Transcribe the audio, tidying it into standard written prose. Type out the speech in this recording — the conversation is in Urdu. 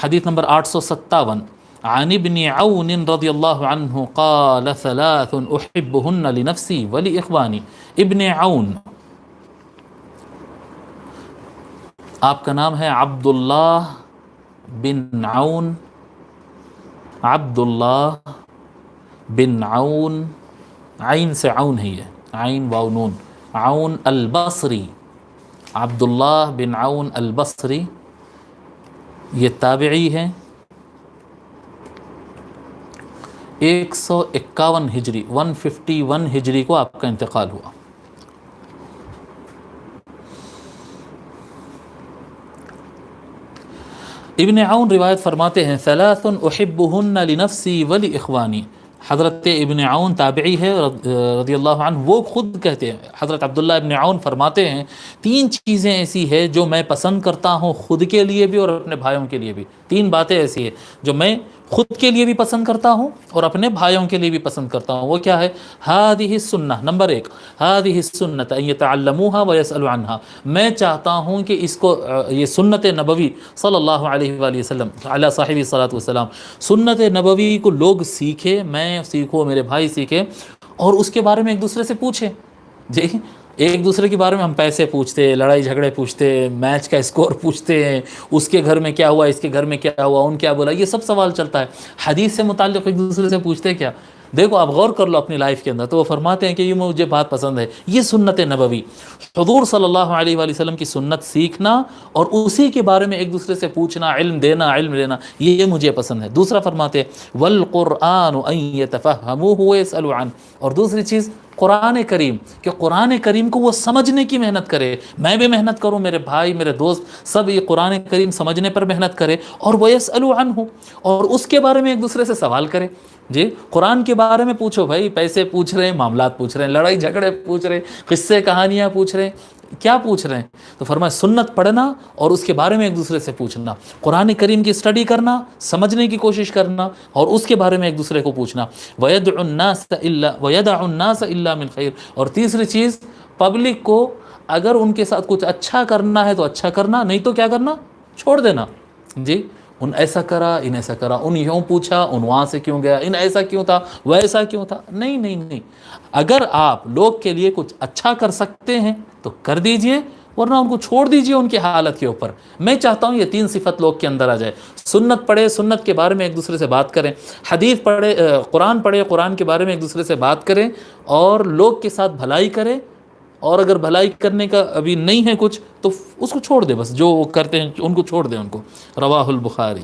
حدیث نمبر 857، عن ابن عون رضی اللہ عنہ قال ثلاث احبهن لنفسی ولاخوانی۔ ابن عون، آپ کا نام ہے عبداللہ بن عون، عبداللہ بن عون، عین سے عون ہے، یہ عین واو نون، عون البصری، عبداللہ بن عون البصری، یہ تابعی ہے، 151 ہجری 151 ہجری کو آپ کا انتقال ہوا۔ ابن عون روایت فرماتے ہیں ثلاث احبهن لنفسی ولاخوانی۔ حضرت ابن عون تابعی ہے رضی اللہ عنہ، وہ خود کہتے ہیں، حضرت عبداللہ ابن عون فرماتے ہیں تین چیزیں ایسی ہیں جو میں پسند کرتا ہوں خود کے لیے بھی اور اپنے بھائیوں کے لیے بھی۔ تین باتیں ایسی ہیں جو میں خود کے لیے بھی پسند کرتا ہوں اور اپنے بھائیوں کے لیے بھی پسند کرتا ہوں۔ وہ کیا ہے؟ ہذہ السنہ، نمبر ایک، ہذہ السنۃ ان یتعلموها ویسألوا عنها، میں چاہتا ہوں کہ اس کو، یہ سنت نبوی صلی اللہ علیہ وآلہ وسلم علی صاحب الصلاۃ والسلام، سنت نبوی کو لوگ سیکھے، میں سیکھوں، میرے بھائی سیکھے، اور اس کے بارے میں ایک دوسرے سے پوچھیں۔ جی، ایک دوسرے کے بارے میں ہم پیسے پوچھتے، لڑائی جھگڑے پوچھتے، میچ کا اسکور پوچھتے ہیں، اس کے گھر میں کیا ہوا، اس کے گھر میں کیا ہوا، ان کیا بولا، یہ سب سوال چلتا ہے۔ حدیث سے متعلق ایک دوسرے سے پوچھتے کیا؟ دیکھو آپ غور کر لو اپنی لائف کے اندر، تو وہ فرماتے ہیں کہ یہ مجھے بات پسند ہے، یہ سنت نبوی، حضور صلی اللہ علیہ وآلہ وسلم کی سنت سیکھنا اور اسی کے بارے میں ایک دوسرے سے پوچھنا، علم لینا، یہ مجھے پسند ہے۔ دوسرا فرماتے ہیں والقرآن ان یتفہموہ ویسألوا عنہ، اور دوسری چیز قرآن کریم، کہ قرآن کریم کو وہ سمجھنے کی محنت کرے، میں بھی محنت کروں، میرے بھائی، میرے دوست سب یہ قرآن کریم سمجھنے پر محنت کرے، اور وَيَسْأَلُوا عَنْهُ، اور اس کے بارے میں ایک دوسرے سے سوال کرے۔ جی، قرآن کے بارے میں پوچھو بھائی، پیسے پوچھ رہے ہیں، معاملات پوچھ رہے ہیں، لڑائی جھگڑے پوچھ رہے ہیں، قصے کہانیاں پوچھ رہے ہیں، کیا پوچھ رہے ہیں؟ تو فرمایا سنت پڑھنا اور اس کے بارے میں ایک دوسرے سے پوچھنا، قرآن کریم کی اسٹڈی کرنا، سمجھنے کی کوشش کرنا، اور اس کے بارے میں ایک دوسرے کو پوچھنا۔ وَيَدْعُ النَّاسَ إِلَّا مِنْ خَيْرٍ، اور تیسری چیز، پبلک کو اگر ان کے ساتھ کچھ اچھا کرنا ہے تو اچھا کرنا، نہیں تو کیا کرنا؟ چھوڑ دینا۔ جی، ان ایسا کرا، ان ایسا کرا، ان یوں پوچھا، ان وہاں سے کیوں گیا، ان ایسا کیوں تھا، ویسا کیوں تھا، نہیں، اگر آپ لوگ کے لیے کچھ اچھا کر سکتے ہیں تو کر دیجئے، ورنہ ان کو چھوڑ دیجئے ان کی حالت کے اوپر۔ میں چاہتا ہوں یہ تین صفت لوگ کے اندر آ جائے، سنت پڑھے، سنت کے بارے میں ایک دوسرے سے بات کریں، حدیث پڑھے، قرآن پڑھے، قرآن کے بارے میں ایک دوسرے سے بات کریں، اور لوگ کے ساتھ بھلائی کریں، اور اگر بھلائی کرنے کا ابھی نہیں ہے کچھ تو اس کو چھوڑ دے، بس جو وہ کرتے ہیں ان کو چھوڑ دیں ان کو۔ رواہ البخاری۔